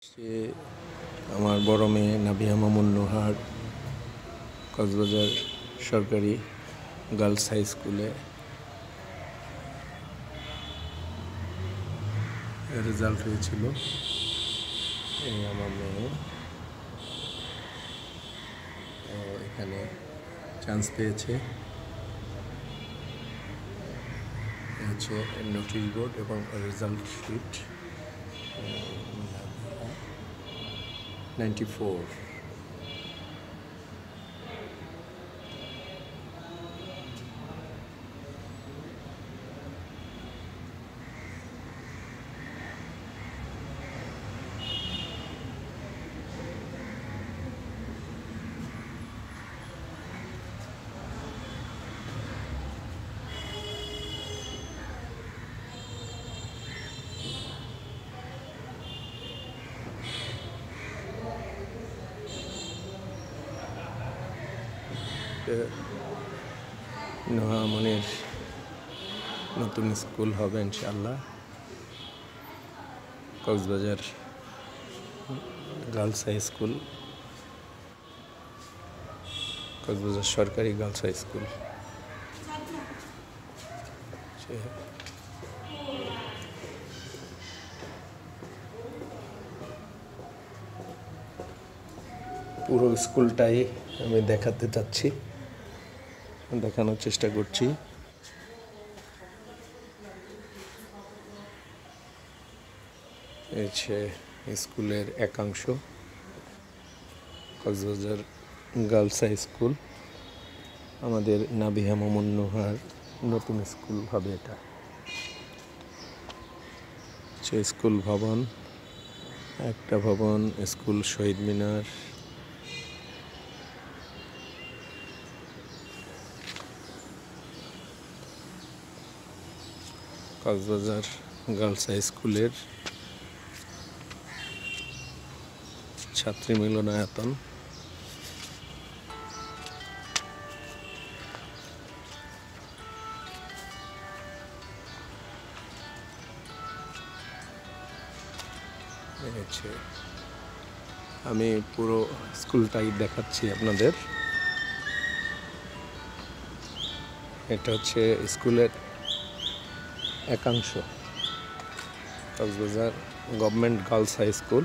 সে আমার বড় মেয়ে নাবিহা মামুন নুহার কক্সবাজার সরকারি গার্লস হাই স্কুলে রেজাল্ট হয়েছিল। এই আমার মেয়ে এখানে চান্স পেয়েছে। হচ্ছে নোটিশ বোর্ড এবং রেজাল্ট শিট 94। নোহা মনির নতুন স্কুল হবে ইনশাআল্লাহ। Cox's Bazar girls high school, Cox's Bazar সরকারি গার্লস হাই স্কুল। পুরো স্কুলটাই আমি দেখাতে চাচ্ছি, দেখানোর চেষ্টা করছি। এই স্কুলের একাংশ, কক্সবাজার গার্লস হাই স্কুল, আমাদের নাবিহা মামুন নুহার নতুন স্কুল হবে এটা। স্কুল ভবন, একটা ভবন, স্কুল শহীদ মিনার, কক্সবাজার গার্লস হাই স্কুলের ছাত্রী মিলনায়তন, আমি পুরো স্কুলটাই দেখাচ্ছি আপনাদের। এটা হচ্ছে স্কুলের একাংশ, Cox's Bazar government girls high school.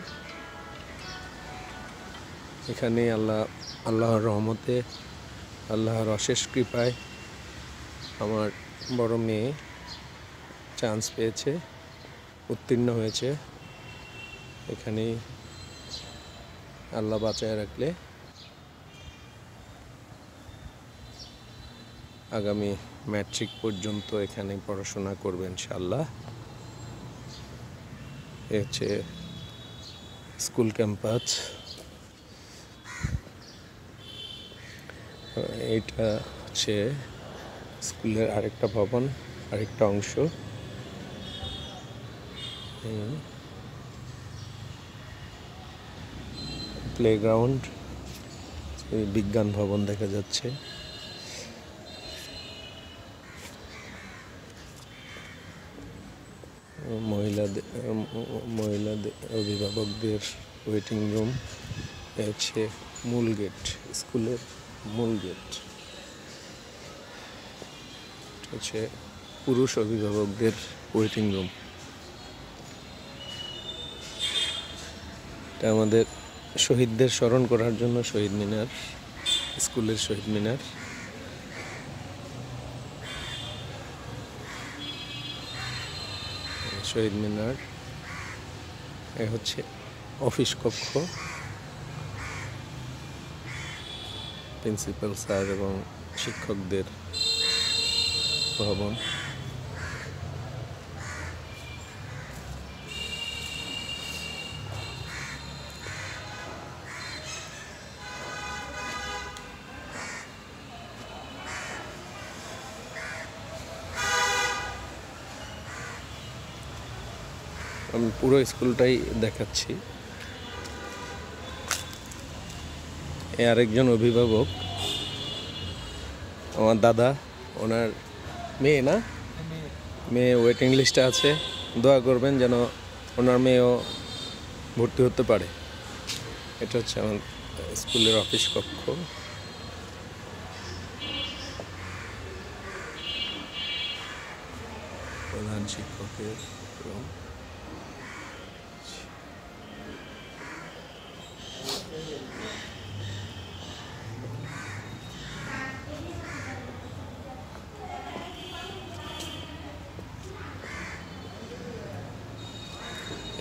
এখানে আল্লাহর রহমতে, আল্লাহর অশেষ কৃপায় আমার বড় মেয়ে চান্স পেয়েছে, উত্তীর্ণ হয়েছে। এখানেই আল্লাহ বাঁচায় রাখলে আগামী ম্যাট্রিক পর্যন্ত এখানে পড়াশোনা করবে ইনশাআল্লাহ। এ হচ্ছে স্কুল ক্যাম্পাস। এইটা হচ্ছে স্কুলের আরেকটা ভবন, আরেকটা অংশ। প্লেগ্রাউন্ড, বিজ্ঞান ভবন দেখা যাচ্ছে। মহিলাদের অভিভাবকদের ওয়েটিং রুম। হচ্ছে মূল গেট, স্কুলের মূল গেট। হচ্ছে পুরুষ অভিভাবকদের ওয়েটিং রুম। এটা আমাদের শহীদদের স্মরণ করার জন্য শহীদ মিনার, স্কুলের শহীদ মিনার। শহীদ মিনার এ হচ্ছে অফিস কক্ষ, প্রিন্সিপাল স্যার এবং শিক্ষকদের ভবন। আমি পুরো স্কুলটাই দেখাচ্ছি। আরেকজন অভিভাবক আমার দাদা, ওনার মেয়ে না, মেয়ে ওয়েটিং লিস্টে আছে। দোয়া করবেন যেন ওনার মেয়েও ভর্তি হতে পারে। এটা হচ্ছে আমার স্কুলের অফিস কক্ষ। প্রধান শিক্ষকের রুম।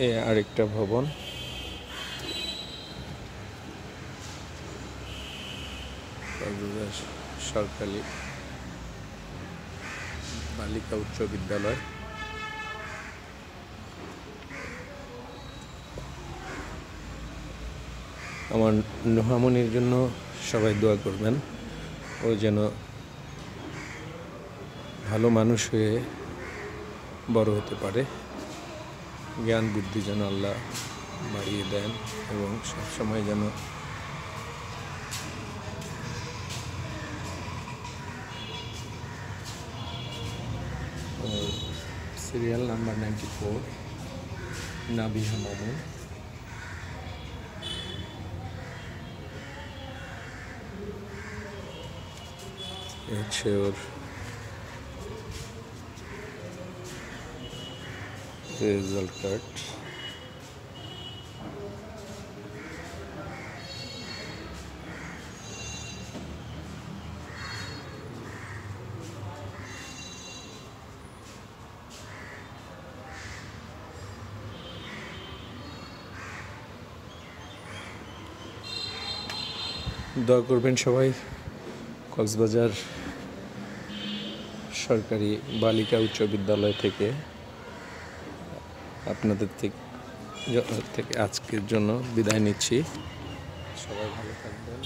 এ আরেকটা ভবন। সরকারি বালিকা উচ্চ বিদ্যালয়। আমার নুহামনির জন্য সবাই দোয়া করবেন। ও যেন ভালো মানুষ হয়ে বড় হতে পারে। জ্ঞান বুদ্ধি যেন আল্লাহ বাড়িয়ে দেন এবং সবসময় যেন সিরিয়াল নাম্বার 94 নাবিহা মামুন। হচ্ছে ওর রেজাল্ট কার্ড। দোয়া করবেন সবাই। কক্সবাজার সরকারি বালিকা উচ্চ বিদ্যালয় থেকে আপনাদের থেকে আজকের জন্য বিদায় নিচ্ছি। সবাই ভালো থাকবেন,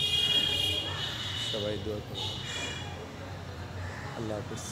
সবাই দোয়া করবেন। আল্লাহ হাফেজ।